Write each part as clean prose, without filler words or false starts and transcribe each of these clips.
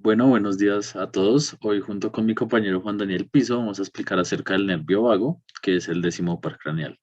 Bueno, buenos días a todos. Hoy junto con mi compañero Juan Daniel Piso vamos a explicar acerca del nervio vago, que es el décimo par craneal.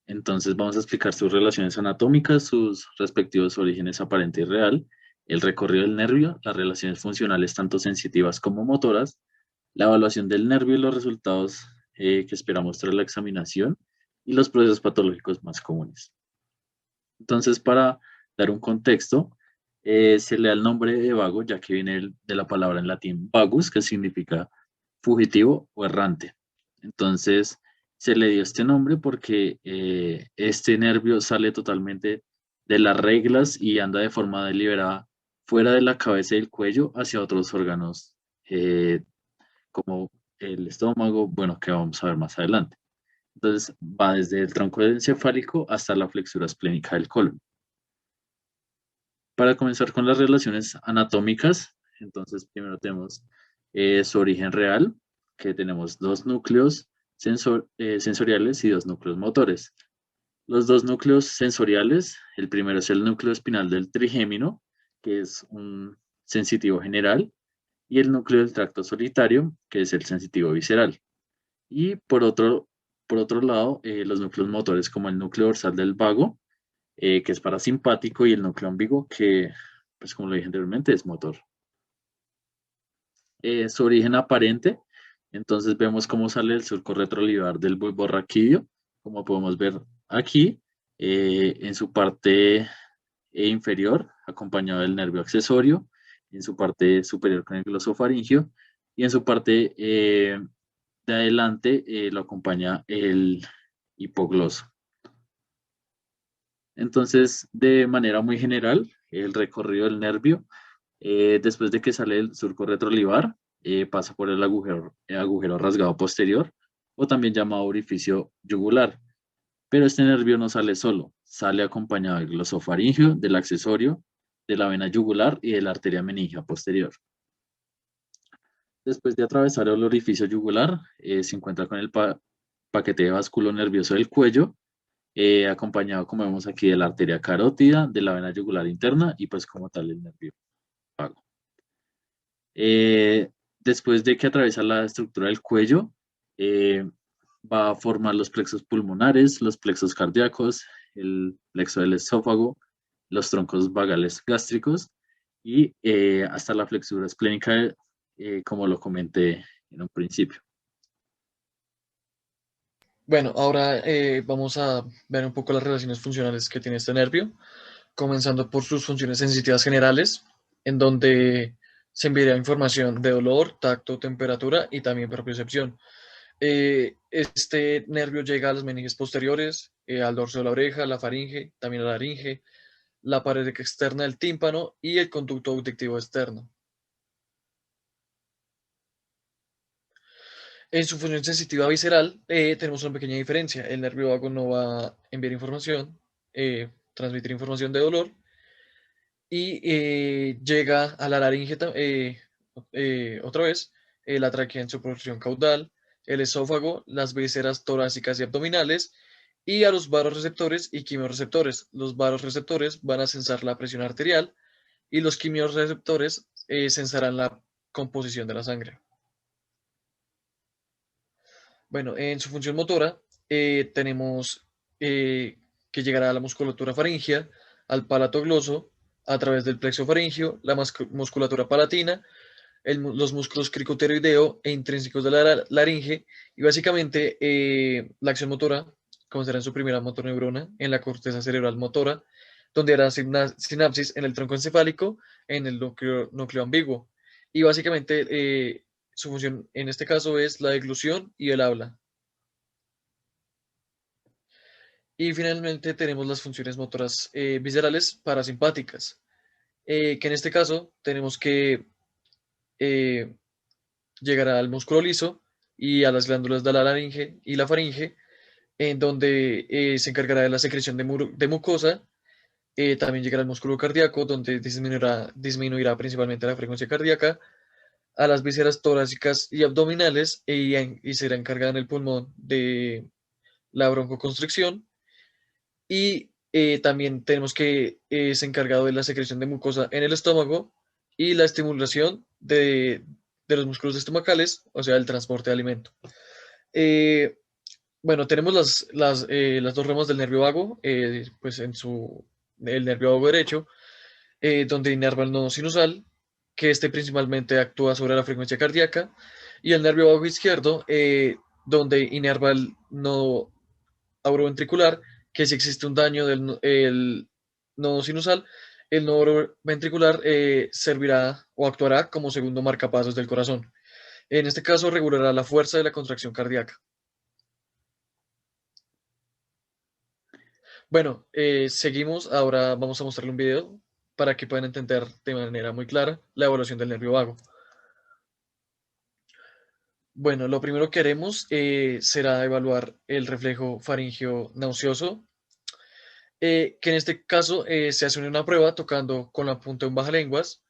Entonces vamos a explicar sus relaciones anatómicas, sus respectivos orígenes aparente y real, el recorrido del nervio, las relaciones funcionales tanto sensitivas como motoras, la evaluación del nervio y los resultados que esperamos tras la examinación y los procesos patológicos más comunes. Entonces, para dar un contexto, se le da el nombre de vago ya que viene de la palabra en latín vagus, que significa fugitivo o errante. Entonces, se le dio este nombre porque este nervio sale totalmente de las reglas y anda de forma deliberada fuera de la cabeza y el cuello hacia otros órganos, eh, como el estómago, bueno, que vamos a ver más adelante. Entonces, va desde el tronco encefálico hasta la flexura esplénica del colon. Para comenzar con las relaciones anatómicas, entonces primero tenemos su origen real, que tenemos dos núcleos sensoriales y dos núcleos motores. Los dos núcleos sensoriales, el primero es el núcleo espinal del trigémino, que es un sensitivo general, y el núcleo del tracto solitario, que es el sensitivo visceral. Y por otro lado, los núcleos motores como el núcleo dorsal del vago, que es parasimpático, y el núcleo ambiguo, que, pues como lo dije anteriormente, es motor. Su origen aparente, entonces vemos cómo sale el surco retrolivar del bulbo raquídeo, como podemos ver aquí, en su parte inferior, acompañado del nervio accesorio, en su parte superior con el glosofaringio, y en su parte de adelante lo acompaña el hipogloso. Entonces, de manera muy general, el recorrido del nervio, después de que sale el surco retrolivar, pasa por el agujero rasgado posterior, o también llamado orificio yugular. Pero este nervio no sale solo, sale acompañado del glosofaringio, del accesorio, de la vena yugular y de la arteria meningia posterior. Después de atravesar el orificio yugular, se encuentra con el paquete vasculo nervioso del cuello, acompañado, como vemos aquí, de la arteria carótida, de la vena yugular interna y pues como tal el nervio vago. Después de que atraviesa la estructura del cuello, eh, va a formar los plexos pulmonares, los plexos cardíacos, el plexo del esófago, los troncos vagales gástricos y hasta la flexura esplénica, como lo comenté en un principio. Bueno, ahora vamos a ver un poco las relaciones funcionales que tiene este nervio, comenzando por sus funciones sensitivas generales, en donde se enviará información de dolor, tacto, temperatura y también propiocepción. Este nervio llega a las meninges posteriores, al dorso de la oreja, la faringe, también a la laringe, la pared externa del tímpano y el conducto auditivo externo. En su función sensitiva visceral tenemos una pequeña diferencia. El nervio vago no va a enviar información, transmitir información de dolor y llega a la laringe otra vez, la tráquea en su porción caudal, el esófago, las vísceras torácicas y abdominales y a los varoreceptores y quimiorreceptores. Los varoreceptores van a sensar la presión arterial y los quimiorreceptores sensarán la composición de la sangre. Bueno, en su función motora tenemos que llegará a la musculatura faringea, al palato gloso, a través del plexo faringio, la musculatura palatina, los músculos cricoteroideo e intrínsecos de la laringe, y básicamente la acción motora comenzará en su primera motoneurona, en la corteza cerebral motora, donde hará sinapsis en el tronco encefálico, en el núcleo ambiguo. Y básicamente su función en este caso es la deglución y el habla. Y finalmente tenemos las funciones motoras viscerales parasimpáticas, que en este caso tenemos que eh, llegar al músculo liso y a las glándulas de la laringe y la faringe, en donde se encargará de la secreción de mucosa. También llegará al músculo cardíaco, donde disminuirá principalmente la frecuencia cardíaca, a las vísceras torácicas y abdominales, y será encargada en el pulmón de la broncoconstricción. Y también tenemos que es encargado de la secreción de mucosa en el estómago, y la estimulación de los músculos estomacales, o sea, el transporte de alimento. Eh, bueno, tenemos las dos ramas del nervio vago, pues el nervio vago derecho, donde inerva el nodo sinusal, que este principalmente actúa sobre la frecuencia cardíaca, y el nervio vago izquierdo, donde inerva el nodo auroventricular, que si existe un daño del el nodo sinusal, el nodo ventricular servirá o actuará como segundo marcapasos del corazón. En este caso, regulará la fuerza de la contracción cardíaca. Bueno, seguimos. Ahora vamos a mostrarle un video para que puedan entender de manera muy clara la evaluación del nervio vago. Bueno, lo primero que haremos será evaluar el reflejo faríngeo nauseoso, que en este caso se hace una prueba tocando con la punta de un bajalenguas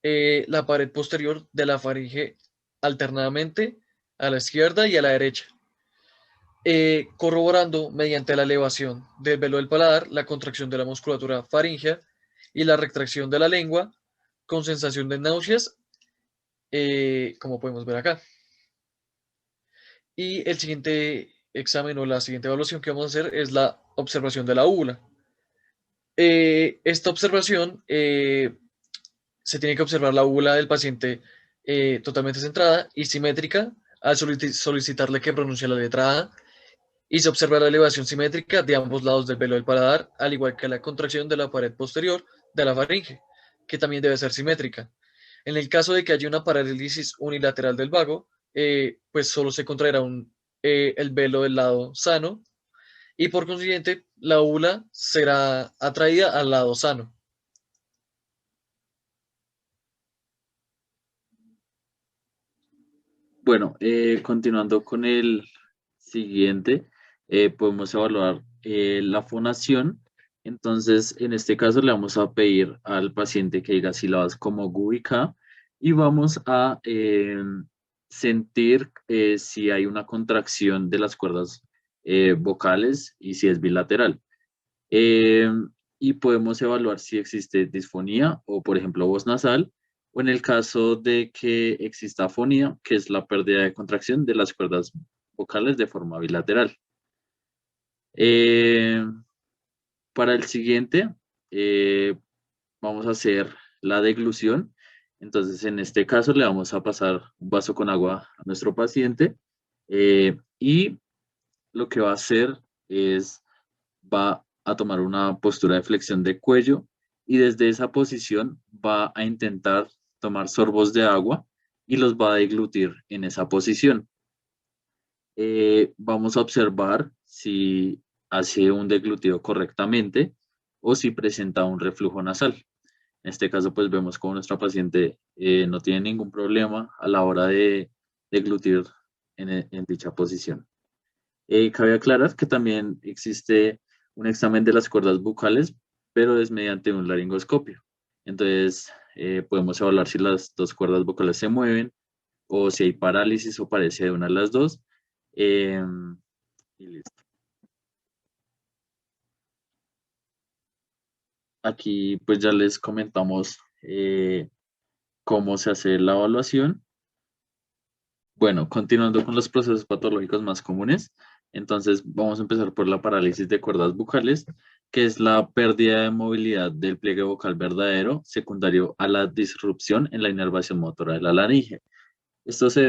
la pared posterior de la faringe alternadamente a la izquierda y a la derecha, corroborando mediante la elevación del velo del paladar la contracción de la musculatura faríngea y la retracción de la lengua con sensación de náuseas, como podemos ver acá. Y el siguiente examen o la siguiente evaluación que vamos a hacer es la observación de la úvula. Esta observación se tiene que observar la úvula del paciente totalmente centrada y simétrica al solicitarle que pronuncie la letra A, y se observa la elevación simétrica de ambos lados del velo del paladar, al igual que la contracción de la pared posterior de la faringe, que también debe ser simétrica. En el caso de que haya una parálisis unilateral del vago, pues solo se contraerá el velo del lado sano y por consiguiente la úvula será atraída al lado sano. Bueno, continuando con el siguiente, podemos evaluar la fonación. Entonces, en este caso le vamos a pedir al paciente que diga sílabas como gu y ka y vamos a sentir si hay una contracción de las cuerdas vocales y si es bilateral. Eh, y podemos evaluar si existe disfonía o, por ejemplo, voz nasal, o en el caso de que exista afonía, que es la pérdida de contracción de las cuerdas vocales de forma bilateral. Eh, para el siguiente, eh, vamos a hacer la deglución. Entonces, en este caso, le vamos a pasar un vaso con agua a nuestro paciente y lo que va a hacer es va a tomar una postura de flexión de cuello y desde esa posición va a intentar tomar sorbos de agua y los va a deglutir en esa posición. Vamos a observar si hace un deglutido correctamente o si presenta un reflujo nasal. En este caso, pues vemos como nuestra paciente no tiene ningún problema a la hora de deglutir en dicha posición. Cabe aclarar que también existe un examen de las cuerdas bucales, pero es mediante un laringoscopio. Entonces, podemos evaluar si las dos cuerdas vocales se mueven o si hay parálisis o parecia de una de las dos. Eh, y listo. Aquí pues ya les comentamos cómo se hace la evaluación. Bueno, continuando con los procesos patológicos más comunes, entonces vamos a empezar por la parálisis de cuerdas bucales, que es la pérdida de movilidad del pliegue vocal verdadero secundario a la disrupción en la inervación motora de la laringe. Esto se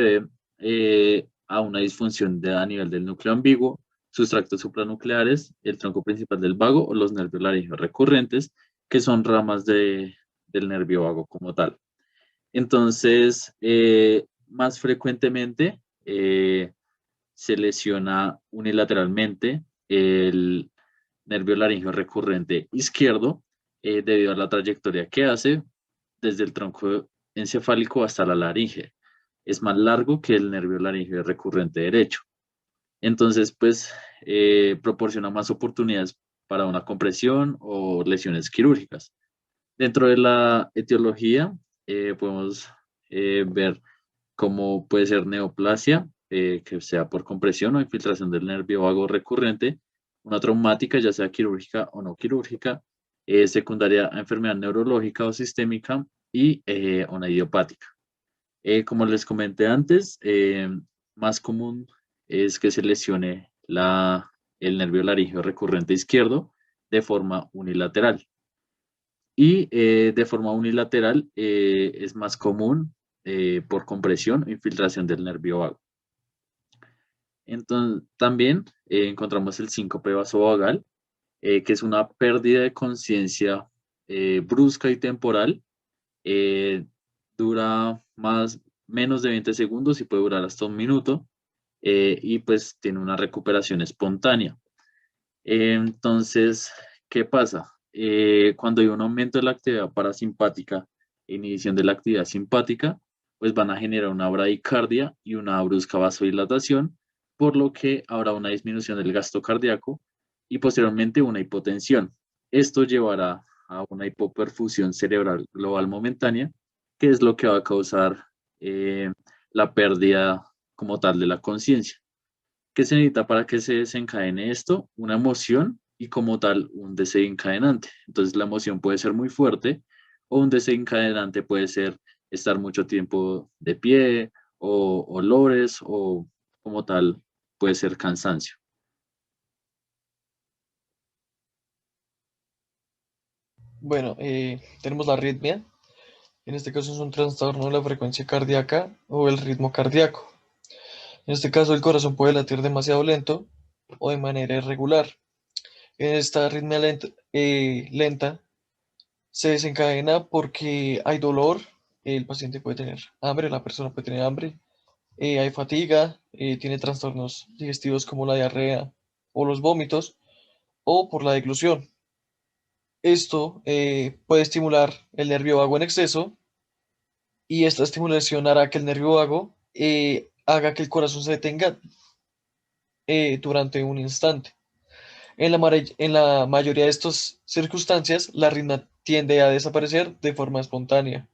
debe a una disfunción a nivel del núcleo ambiguo, sus tractos supranucleares, el tronco principal del vago o los nervios laringeos recurrentes, que son ramas del nervio vago como tal. Entonces, más frecuentemente se lesiona unilateralmente el nervio laríngeo recurrente izquierdo debido a la trayectoria que hace desde el tronco encefálico hasta la laringe. Es más largo que el nervio laríngeo recurrente derecho. Entonces, pues, proporciona más oportunidades para una compresión o lesiones quirúrgicas. Dentro de la etiología, podemos ver cómo puede ser neoplasia, que sea por compresión o infiltración del nervio vago recurrente, una traumática, ya sea quirúrgica o no quirúrgica, secundaria a enfermedad neurológica o sistémica, y una idiopática. Como les comenté antes, más común es que se lesione el nervio laríngeo recurrente izquierdo de forma unilateral. Y de forma unilateral es más común por compresión o infiltración del nervio vago. Entonces, también encontramos el síncope vasovagal, que es una pérdida de conciencia brusca y temporal. eh, Dura menos de 20 segundos y puede durar hasta un minuto, y pues tiene una recuperación espontánea. Entonces, ¿qué pasa? Cuando hay un aumento de la actividad parasimpática e inhibición de la actividad simpática, pues van a generar una bradicardia y una brusca vasodilatación, por lo que habrá una disminución del gasto cardíaco y posteriormente una hipotensión. Esto llevará a una hipoperfusión cerebral global momentánea, que es lo que va a causar la pérdida como tal de la conciencia. ¿Qué se necesita para que se desencadene esto? Una emoción y como tal un desencadenante. Entonces la emoción puede ser muy fuerte o un desencadenante puede ser estar mucho tiempo de pie o olores o como tal puede ser cansancio. Bueno, tenemos la arritmia. En este caso es un trastorno de la frecuencia cardíaca o el ritmo cardíaco. En este caso el corazón puede latir demasiado lento o de manera irregular. En esta arritmia lenta se desencadena porque hay dolor, el paciente puede tener hambre, la persona puede tener hambre, hay fatiga, tiene trastornos digestivos como la diarrea o los vómitos, o por la deglución. Esto puede estimular el nervio vago en exceso y esta estimulación hará que el nervio vago haga que el corazón se detenga durante un instante. En la mayoría de estas circunstancias, la arritmia tiende a desaparecer de forma espontánea.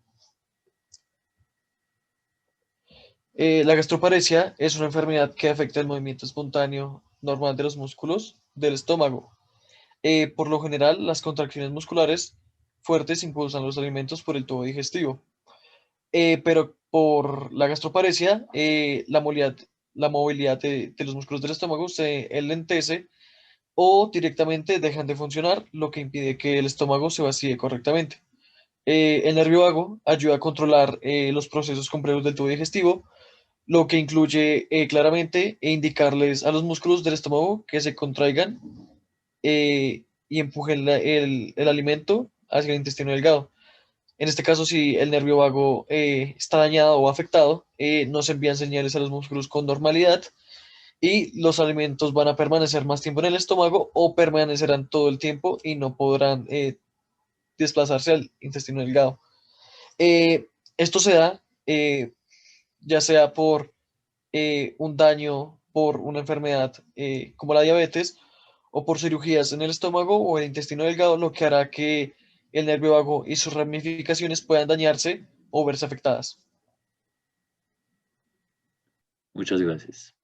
La gastroparesia es una enfermedad que afecta el movimiento espontáneo normal de los músculos del estómago. Por lo general, las contracciones musculares fuertes impulsan los alimentos por el tubo digestivo. Pero por la gastroparesia, la movilidad de los músculos del estómago se enlentece o directamente dejan de funcionar, lo que impide que el estómago se vacíe correctamente. El nervio vago ayuda a controlar los procesos complejos del tubo digestivo, lo que incluye claramente indicarles a los músculos del estómago que se contraigan y empujen el alimento hacia el intestino delgado. En este caso, si el nervio vago está dañado o afectado, no se envían señales a los músculos con normalidad y los alimentos van a permanecer más tiempo en el estómago o permanecerán todo el tiempo y no podrán desplazarse al intestino delgado. Esto se da ya sea por un daño por una enfermedad como la diabetes o por cirugías en el estómago o el intestino delgado, lo que hará que el nervio vago y sus ramificaciones puedan dañarse o verse afectadas. Muchas gracias.